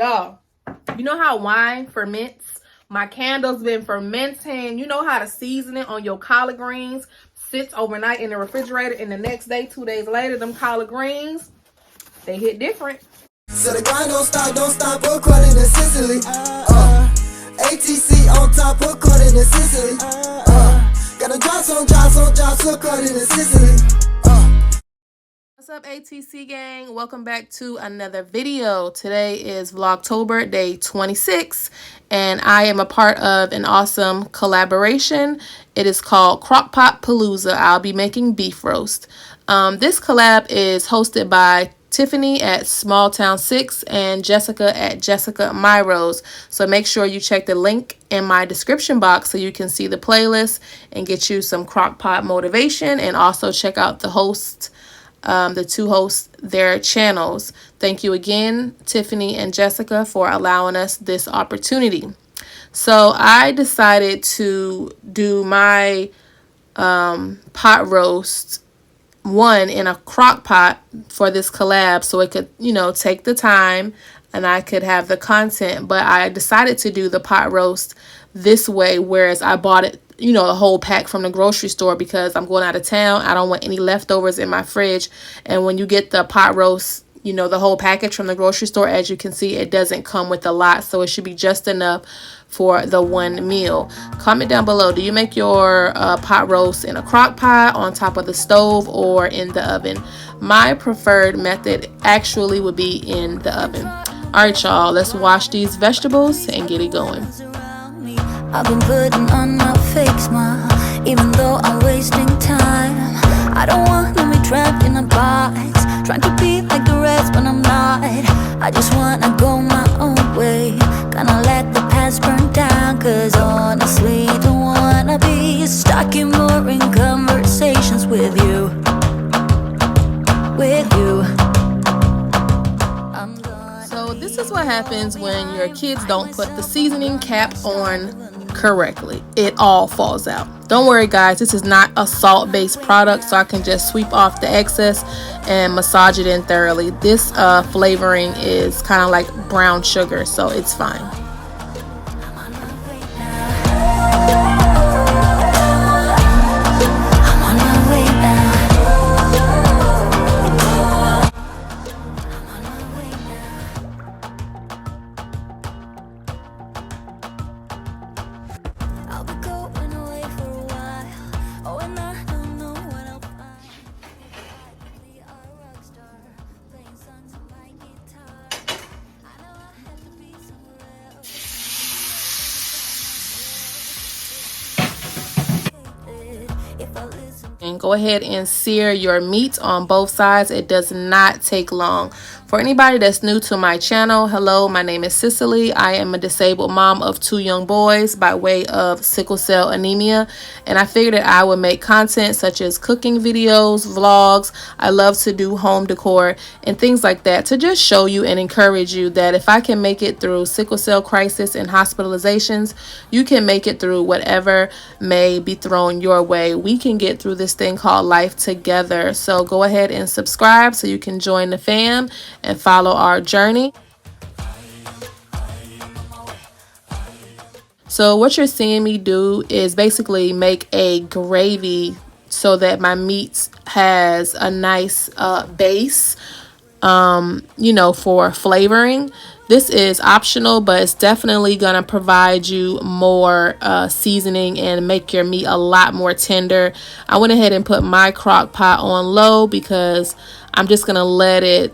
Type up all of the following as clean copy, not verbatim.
Y'all, you know how wine ferments? My candle's been fermenting. You know how to season it on your collard greens sits overnight in the refrigerator, and the next day, 2 days later, them collard greens, they hit different. So the grind don't stop, according to CICELY. ATC on top, according to CICELY. Gotta drop some drops, according to CICELY. What's up, ATC gang? Welcome back to another video. Today is Vlogtober, day 26, and I am a part of an awesome collaboration. It is called Crockpot Palooza. I'll be making beef roast. This collab is hosted by Tiffany at Small Town 6 and Jessica at Jessica My Rose. So make sure you check the link in my description box so you can see the playlist and get you some crockpot motivation, and also check out the hosts. The two hosts, their channels. Thank you again, Tiffany and Jessica, for allowing us this opportunity. So I decided to do my pot roast in a crock pot for this collab, so it could, take the time and I could have the content. But I decided to do the pot roast this way, whereas I bought it, the whole pack from the grocery store, because I'm going out of town. I don't want any leftovers in my fridge. And when you get the pot roast, the whole package from the grocery store, as you can see, it doesn't come with a lot, so it should be just enough for the one meal. Comment down below, do you make your pot roast in a crock pot, on top of the stove, or in the oven? My preferred method actually would be in the oven. All right, y'all, let's wash these vegetables and get it going. I've been putting on my fake smile, even though I'm wasting time. I don't want to be trapped in a box, trying to be like the rest when I'm not. I just wanna go my own way, gonna let the past burn down. Cause honestly, don't wanna be stuck in boring conversations with you. So this is what happens when your kids don't put the seasoning cap on correctly. It all falls out. Don't worry, guys, this is not a salt-based product, so I can just sweep off the excess and massage it in thoroughly. This flavoring is kind of like brown sugar, so it's fine. And go ahead and sear your meat on both sides. It does not take long. For anybody that's new to my channel, hello, my name is CICELY. I am a disabled mom of 2 young boys by way of sickle cell anemia, and I figured that I would make content such as cooking videos, vlogs. I love to do home decor and things like that, to just show you and encourage you that if I can make it through sickle cell crisis and hospitalizations, you can make it through whatever may be thrown your way. We can get through this thing called life together. So go ahead and subscribe so you can join the fam and follow our journey. So what you're seeing me do is basically make a gravy so that my meat has a nice base, for flavoring. This is optional, but it's definitely going to provide you more seasoning and make your meat a lot more tender. I went ahead and put my crock pot on low because I'm just going to let it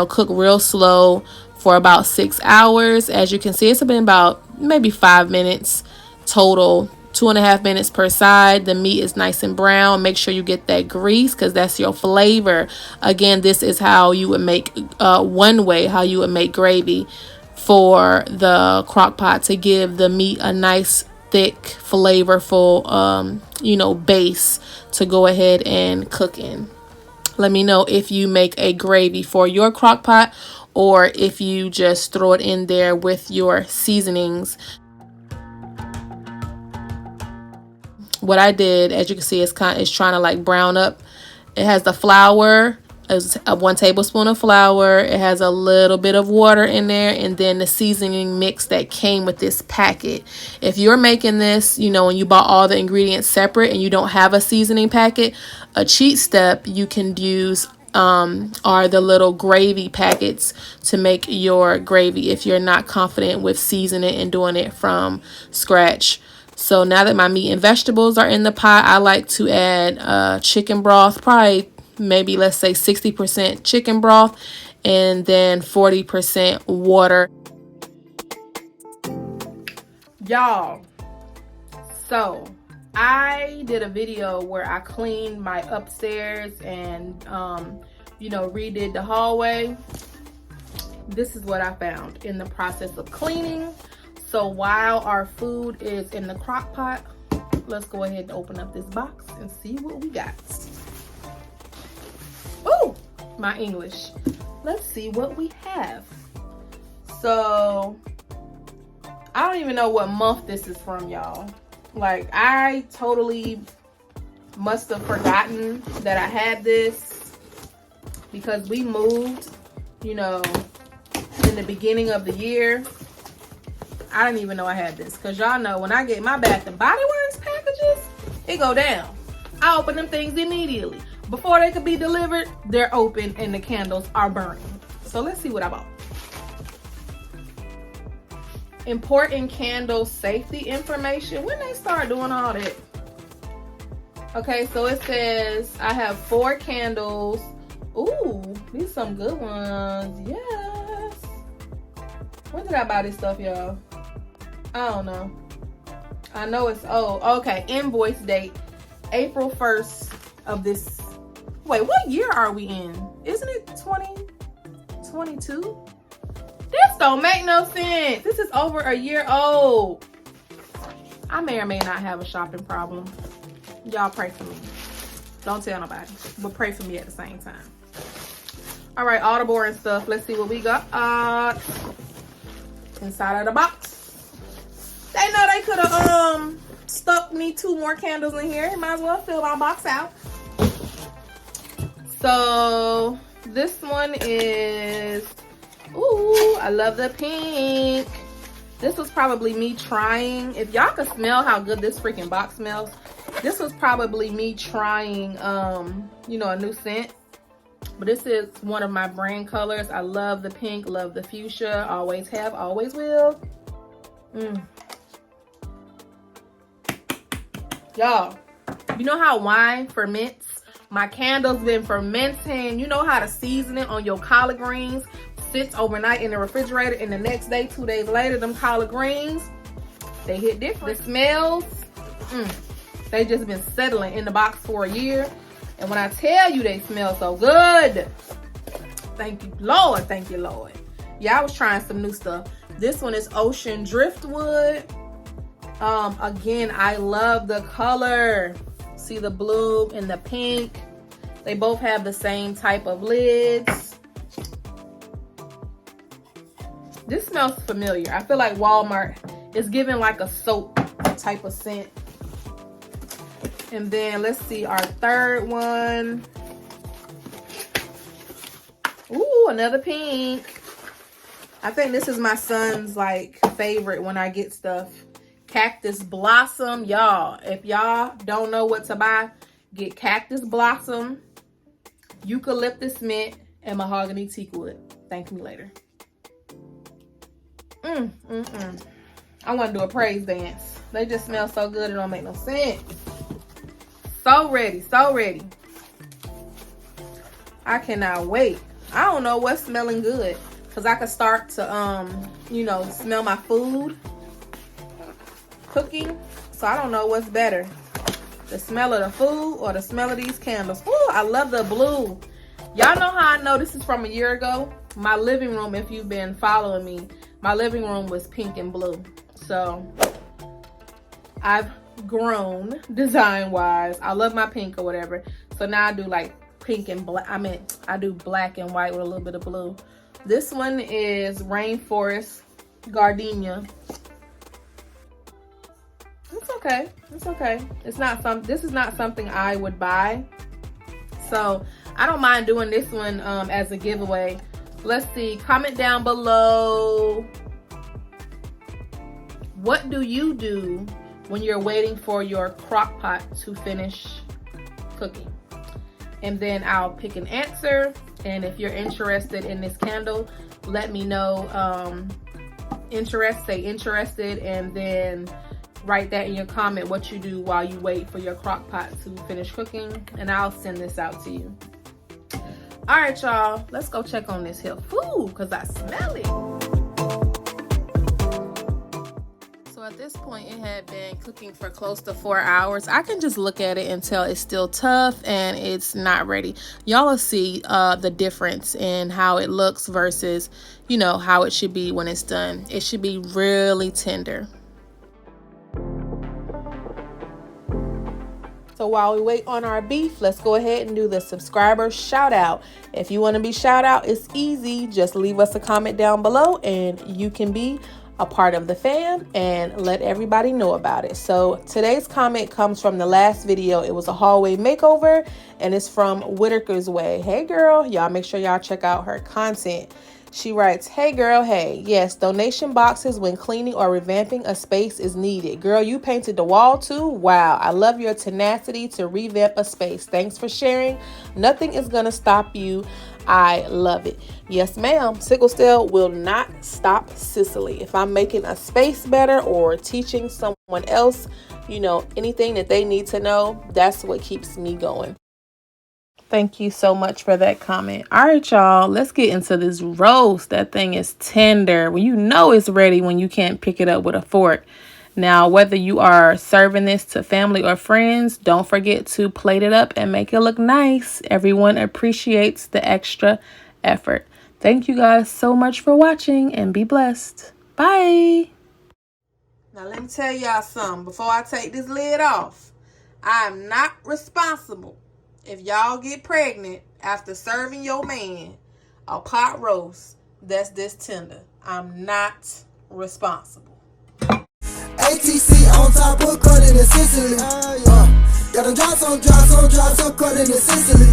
cook real slow for about 6 hours. As you can see, it's been about maybe 5 minutes total, 2.5 minutes per side. The meat is nice and brown. Make sure you get that grease, because that's your flavor. Again, this is how you would make one way how you would make gravy for the crock pot, to give the meat a nice thick flavorful base to go ahead and cook in. Let me know if you make a gravy for your crock pot, or if you just throw it in there with your seasonings. What I did, as you can see, is trying to like brown up. It has the flour is 1 tablespoon of flour. It has a little bit of water in there, and then the seasoning mix that came with this packet. If you're making this, you know, and you bought all the ingredients separate and you don't have a seasoning packet, a cheat step you can use are the little gravy packets to make your gravy if you're not confident with seasoning and doing it from scratch. So now that my meat and vegetables are in the pot, I like to add chicken broth, probably maybe let's say 60% chicken broth and then 40% water. Y'all, so I did a video where I cleaned my upstairs and you know, redid the hallway. This is what I found in the process of cleaning. So while our food is in the crock pot, let's go ahead and open up this box and see what we got. Oh, my English. Let's see what we have. So I don't even know what month this is from, y'all. Like, I totally must have forgotten that I had this because we moved, you know, in the beginning of the year. I didn't even know I had this because y'all know when I get my Bath and Body Works packages, it go down. I open them things immediately. Before they could be delivered, they're open and the candles are burning. So let's see what I bought. Important candle safety information. When they start doing all that? Okay, so it says I have 4 candles. Ooh, these are some good ones. Yes. When did I buy this stuff, y'all? I don't know. I know it's okay. Invoice date April 1st of this. Wait, what year are we in? Isn't it 2022? This don't make no sense. This is over a year old. I may or may not have a shopping problem. Y'all pray for me. Don't tell nobody, but pray for me at the same time. All right, all the boring stuff. Let's see what we got inside of the box. They know they could have stuck me 2 more candles in here. Might as well fill my box out. So this one is, ooh, I love the pink. This was probably me trying, if y'all could smell how good this freaking box smells, this was probably me trying, you know, a new scent. But this is one of my brand colors. I love the pink, love the fuchsia, always have, always will. Y'all, you know how wine ferments? My candle's been fermenting. You know how to season it on your collard greens? Sits overnight in the refrigerator, and the next day, 2 days later, them collard greens, they hit different. The smells, they just been settling in the box for a year. And when I tell you they smell so good, thank you, Lord, thank you, Lord. Yeah, I was trying some new stuff. This one is Ocean Driftwood. Again, I love the color. See the blue and the pink. They both have the same type of lids. This smells familiar. I feel like Walmart is giving like a soap type of scent. And then let's see our third one. Ooh, another pink. I think this is my son's like favorite when I get stuff. Cactus Blossom. Y'all, if y'all don't know what to buy, get Cactus Blossom, Eucalyptus Mint, and Mahogany Teakwood. Thank me later. I want to do a praise dance. They just smell so good it don't make no sense. So ready, so ready. I cannot wait. I don't know what's smelling good because I could start to you know, smell my food cooking. So I don't know what's better, the smell of the food or the smell of these candles. Ooh, I love the blue. Y'all know how I know this is from a year ago? My living room, if you've been following me, my living room was pink and blue. So I've grown design wise. I love my pink or whatever. So now I do like pink and black. I do black and white with a little bit of blue. This one is Rainforest Gardenia. It's okay. It's okay. It's not this is not something I would buy. So I don't mind doing this one as a giveaway. Let's see, comment down below. What do you do when you're waiting for your crock pot to finish cooking? And then I'll pick an answer. And if you're interested in this candle, let me know. Say interested, and then write that in your comment what you do while you wait for your crock pot to finish cooking, and I'll send this out to you. All right, y'all, let's go check on this here food because I smell it. So at this point, it had been cooking for close to 4 hours. I can just look at it and tell it's still tough and it's not ready. Y'all will see the difference in how it looks versus, you know, how it should be when it's done. It should be really tender. So while we wait on our beef, let's go ahead and do the subscriber shout out. If you want to be shout out, it's easy. Just leave us a comment down below and you can be a part of the fam and let everybody know about it. So today's comment comes from the last video. It was a hallway makeover and it's from Whitaker's Way. Hey girl, y'all make sure y'all check out her content. She writes, hey girl, hey, yes, donation boxes when cleaning or revamping a space is needed. Girl, you painted the wall too? Wow, I love your tenacity to revamp a space. Thanks for sharing. Nothing is gonna stop you. I love it. Yes, ma'am. Sickle Still will not stop Cicely. If I'm making a space better or teaching someone else, you know, anything that they need to know, that's what keeps me going. Thank you so much for that comment. All right, y'all, let's get into this roast. That thing is tender. Well, you know it's ready when you can't pick it up with a fork. Now, whether you are serving this to family or friends, don't forget to plate it up and make it look nice. Everyone appreciates the extra effort. Thank you guys so much for watching and be blessed. Bye. Now, let me tell y'all something. Before I take this lid off, I am not responsible if y'all get pregnant after serving your man a pot roast that's this tender. I'm not responsible. ATC on top of cutting in Sicily. Got them drops on cutting in Sicily.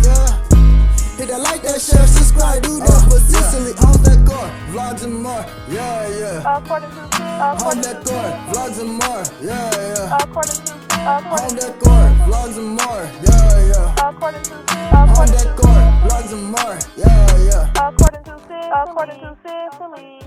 Hit that like, that, share, subscribe, do that for Sicily. On that core, vlogs and more, yeah. On that core, vlogs and more, yeah. On that core, vlogs and more, yeah. On that core, vlogs and more, yeah. According to CICELY.